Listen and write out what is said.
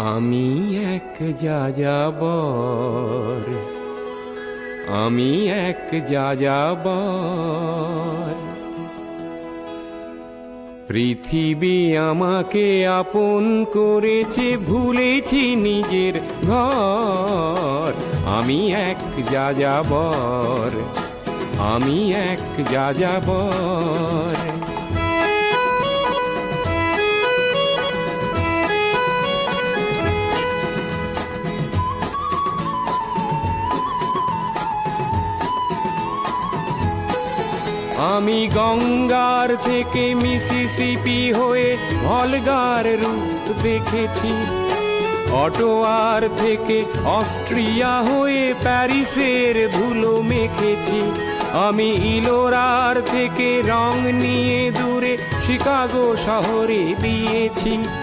আমি এক যাযাবর, আমি এক যাযাবর। পৃথিবী আমাকে আপন করেছে, ভুলেছি নিজের ঘর। আমি এক যাযাবর, আমি এক যাযাবর। আমি গঙ্গার থেকে মিসিসিপি হয়ে ভলগার রূপ দেখেছি, অটোয়ার থেকে অস্ট্রিয়া হয়ে প্যারিসের ধুলো মেখেছি। আমি ইলোরার থেকে রং নিয়ে দূরে শিকাগো শহরে দিয়েছি।